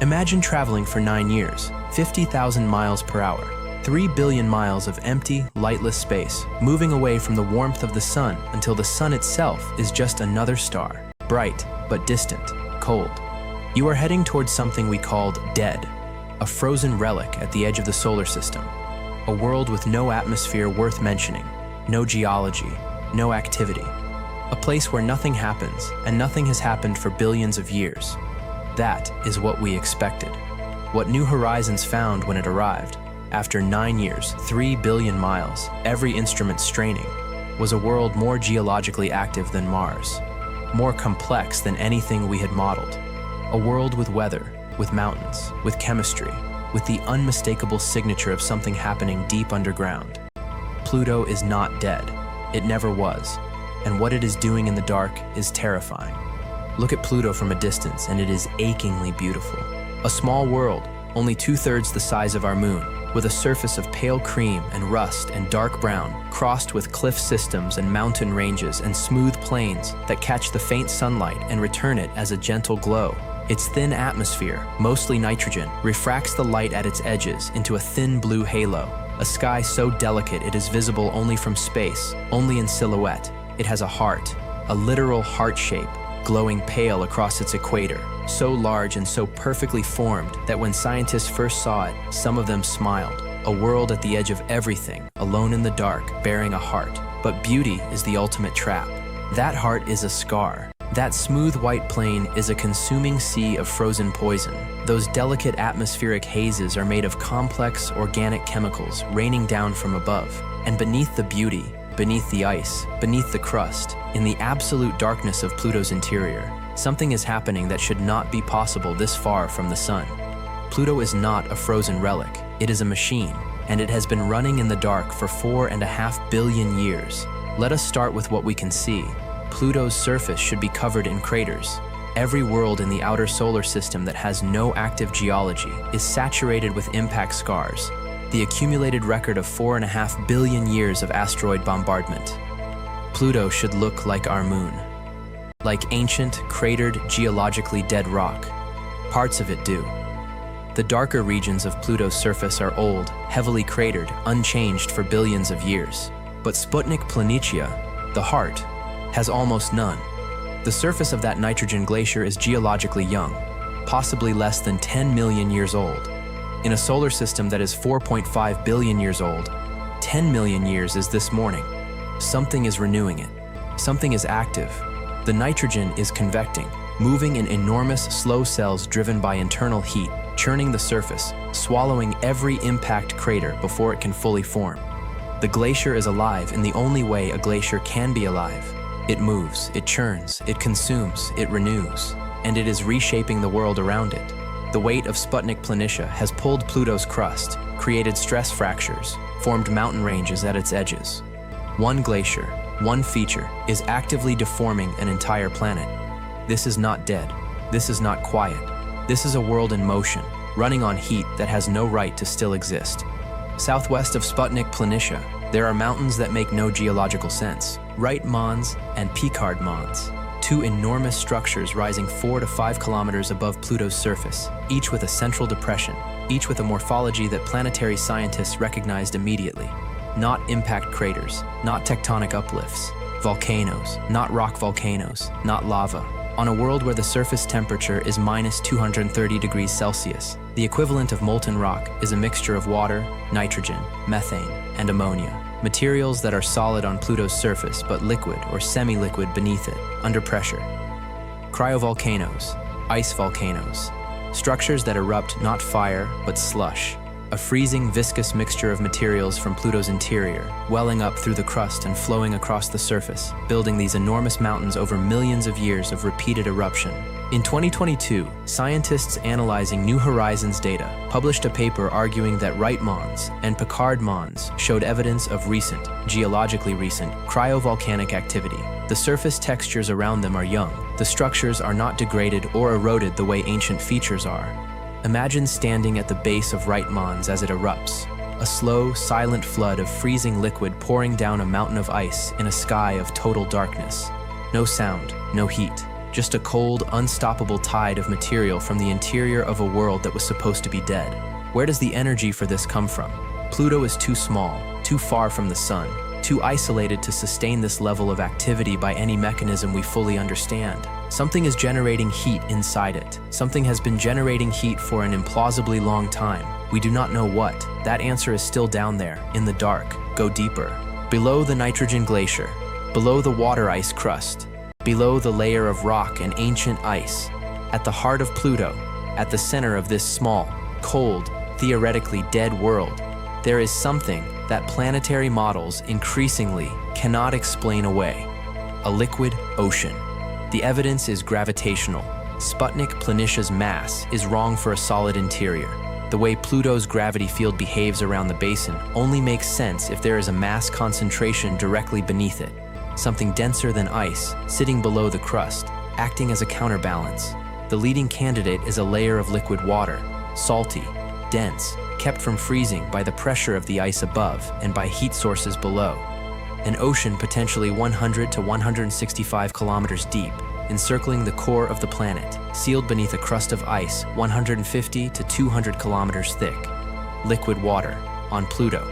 Imagine traveling for 9 years, 50,000 miles per hour, 3 billion miles of empty, lightless space, moving away from the warmth of the sun until the sun itself is just another star, bright but distant, cold. You are heading towards something we called dead, a frozen relic at the edge of the solar system, a world with no atmosphere worth mentioning, no geology, no activity, a place where nothing happens and nothing has happened for billions of years. That is what we expected. What New Horizons found when it arrived, after 9 years, 3 billion miles, every instrument straining, was a world more geologically active than Mars, more complex than anything we had modeled. A world with weather, with mountains, with chemistry, with the unmistakable signature of something happening deep underground. Pluto is not dead. It never was. And what it is doing in the dark is terrifying. Look at Pluto from a distance, and it is achingly beautiful. A small world, only 2/3 the size of our moon, with a surface of pale cream and rust and dark brown, crossed with cliff systems and mountain ranges and smooth plains that catch the faint sunlight and return it as a gentle glow. Its thin atmosphere, mostly nitrogen, refracts the light at its edges into a thin blue halo, a sky so delicate it is visible only from space, only in silhouette. It has a heart, a literal heart shape, glowing pale across its equator, so large and so perfectly formed that when scientists first saw it, some of them smiled. A world at the edge of everything, alone in the dark, bearing a heart. But beauty is the ultimate trap. That heart is a scar. That smooth white plain is a consuming sea of frozen poison. Those delicate atmospheric hazes are made of complex organic chemicals raining down from above. And beneath the beauty, beneath the ice, beneath the crust, in the absolute darkness of Pluto's interior, something is happening that should not be possible this far from the sun. Pluto is not a frozen relic. It is a machine, and it has been running in the dark for 4.5 billion years. Let us start with what we can see. Pluto's surface should be covered in craters. Every world in the outer solar system that has no active geology is saturated with impact scars, the accumulated record of 4.5 billion years of asteroid bombardment. Pluto should look like our moon, like ancient, cratered, geologically dead rock. Parts of it do. The darker regions of Pluto's surface are old, heavily cratered, unchanged for billions of years. But Sputnik Planitia, the heart, has almost none. The surface of that nitrogen glacier is geologically young, possibly less than 10 million years old. In a solar system that is 4.5 billion years old, 10 million years is this morning. Something is renewing it. Something is active. The nitrogen is convecting, moving in enormous slow cells driven by internal heat, churning the surface, swallowing every impact crater before it can fully form. The glacier is alive in the only way a glacier can be alive. It moves, it churns, it consumes, it renews, and it is reshaping the world around it. The weight of Sputnik Planitia has pulled Pluto's crust, created stress fractures, formed mountain ranges at its edges. One glacier, one feature, is actively deforming an entire planet. This is not dead. This is not quiet. This is a world in motion, running on heat that has no right to still exist. Southwest of Sputnik Planitia, there are mountains that make no geological sense. Wright Mons and Picard Mons, two enormous structures rising 4 to 5 kilometers above Pluto's surface, each with a central depression, each with a morphology that planetary scientists recognized immediately. Not impact craters, not tectonic uplifts, volcanoes, not rock volcanoes, not lava. On a world where the surface temperature is minus 230 degrees Celsius, the equivalent of molten rock is a mixture of water, nitrogen, methane, and ammonia. Materials that are solid on Pluto's surface but liquid or semi-liquid beneath it, under pressure. Cryovolcanoes, ice volcanoes, structures that erupt not fire but slush, a freezing, viscous mixture of materials from Pluto's interior, welling up through the crust and flowing across the surface, building these enormous mountains over millions of years of repeated eruption. In 2022, scientists analyzing New Horizons data published a paper arguing that Wright Mons and Picard Mons showed evidence of recent, geologically recent, cryovolcanic activity. The surface textures around them are young. The structures are not degraded or eroded the way ancient features are. Imagine standing at the base of Wright Mons as it erupts, a slow, silent flood of freezing liquid pouring down a mountain of ice in a sky of total darkness. No sound, no heat, just a cold, unstoppable tide of material from the interior of a world that was supposed to be dead. Where does the energy for this come from? Pluto is too small, too far from the sun, too isolated to sustain this level of activity by any mechanism we fully understand. Something is generating heat inside it. Something has been generating heat for an implausibly long time. We do not know what. That answer is still down there, in the dark. Go deeper. Below the nitrogen glacier, below the water ice crust, below the layer of rock and ancient ice, at the heart of Pluto, at the center of this small, cold, theoretically dead world, there is something that planetary models increasingly cannot explain away: a liquid ocean. The evidence is gravitational. Sputnik Planetia's mass is wrong for a solid interior. The way Pluto's gravity field behaves around the basin only makes sense if there is a mass concentration directly beneath it, something denser than ice, sitting below the crust, acting as a counterbalance. The leading candidate is a layer of liquid water, salty, dense, kept from freezing by the pressure of the ice above and by heat sources below. An ocean potentially 100 to 165 kilometers deep, encircling the core of the planet, sealed beneath a crust of ice 150 to 200 kilometers thick. Liquid water on Pluto,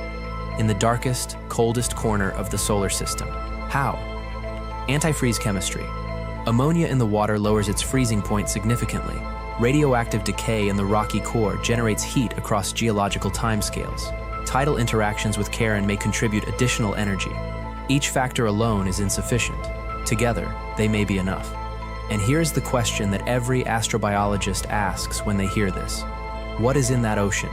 in the darkest, coldest corner of the solar system. How? Antifreeze chemistry. Ammonia in the water lowers its freezing point significantly. Radioactive decay in the rocky core generates heat across geological timescales. Tidal interactions with Charon may contribute additional energy. Each factor alone is insufficient. Together, they may be enough. And here's the question that every astrobiologist asks when they hear this. What is in that ocean?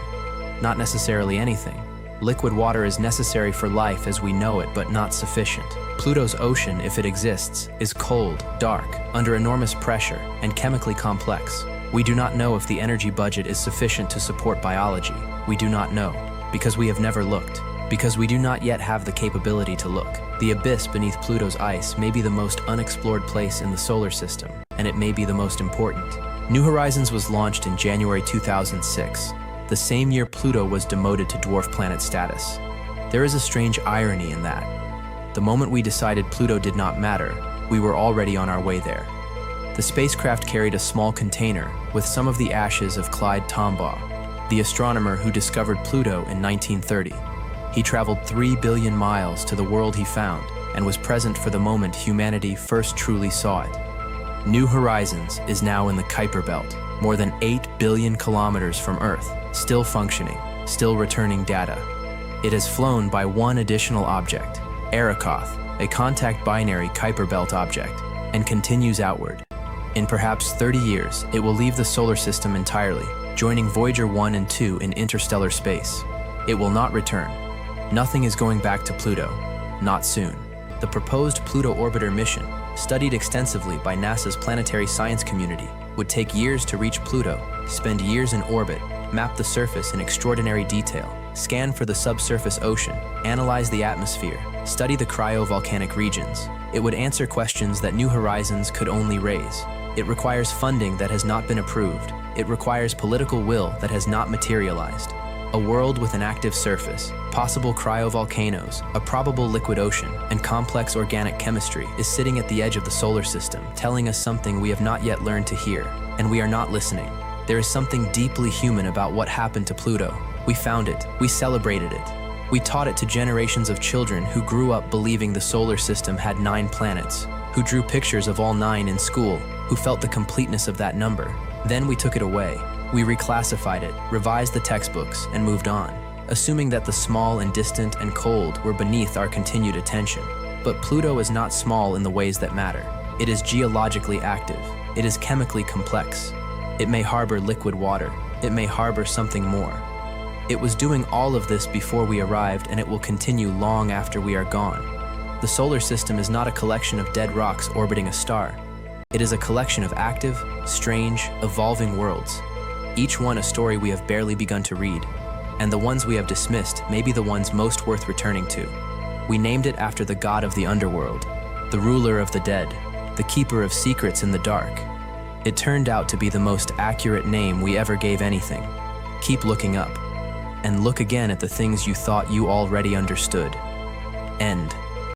Not necessarily anything. Liquid water is necessary for life as we know it, but not sufficient. Pluto's ocean, if it exists, is cold, dark, under enormous pressure, and chemically complex. We do not know if the energy budget is sufficient to support biology. We do not know, because we have never looked. Because we do not yet have the capability to look. The abyss beneath Pluto's ice may be the most unexplored place in the solar system, and it may be the most important. New Horizons was launched in January 2006, the same year Pluto was demoted to dwarf planet status. There is a strange irony in that. The moment we decided Pluto did not matter, we were already on our way there. The spacecraft carried a small container with some of the ashes of Clyde Tombaugh, the astronomer who discovered Pluto in 1930. He traveled 3 billion miles to the world he found and was present for the moment humanity first truly saw it. New Horizons is now in the Kuiper Belt, more than 8 billion kilometers from Earth, still functioning, still returning data. It has flown by one additional object, Arrokoth, a contact binary Kuiper Belt object, and continues outward. In perhaps 30 years, it will leave the solar system entirely, joining Voyager 1 and 2 in interstellar space. It will not return. Nothing is going back to Pluto. Not soon. The proposed Pluto orbiter mission, studied extensively by NASA's planetary science community, would take years to reach Pluto, spend years in orbit, map the surface in extraordinary detail, scan for the subsurface ocean, analyze the atmosphere, study the cryovolcanic regions. It would answer questions that New Horizons could only raise. It requires funding that has not been approved. It requires political will that has not materialized. A world with an active surface, possible cryovolcanoes, a probable liquid ocean, and complex organic chemistry is sitting at the edge of the solar system, telling us something we have not yet learned to hear, and we are not listening. There is something deeply human about what happened to Pluto. We found it, we celebrated it. We taught it to generations of children who grew up believing the solar system had 9 planets, who drew pictures of all 9 in school, who felt the completeness of that number. Then we took it away. We reclassified it, revised the textbooks, and moved on, assuming that the small and distant and cold were beneath our continued attention. But Pluto is not small in the ways that matter. It is geologically active. It is chemically complex. It may harbor liquid water. It may harbor something more. It was doing all of this before we arrived, and it will continue long after we are gone. The solar system is not a collection of dead rocks orbiting a star. It is a collection of active, strange, evolving worlds. Each one a story we have barely begun to read, and the ones we have dismissed may be the ones most worth returning to. We named it after the god of the underworld, the ruler of the dead, the keeper of secrets in the dark. It turned out to be the most accurate name we ever gave anything. Keep looking up, and look again at the things you thought you already understood. End.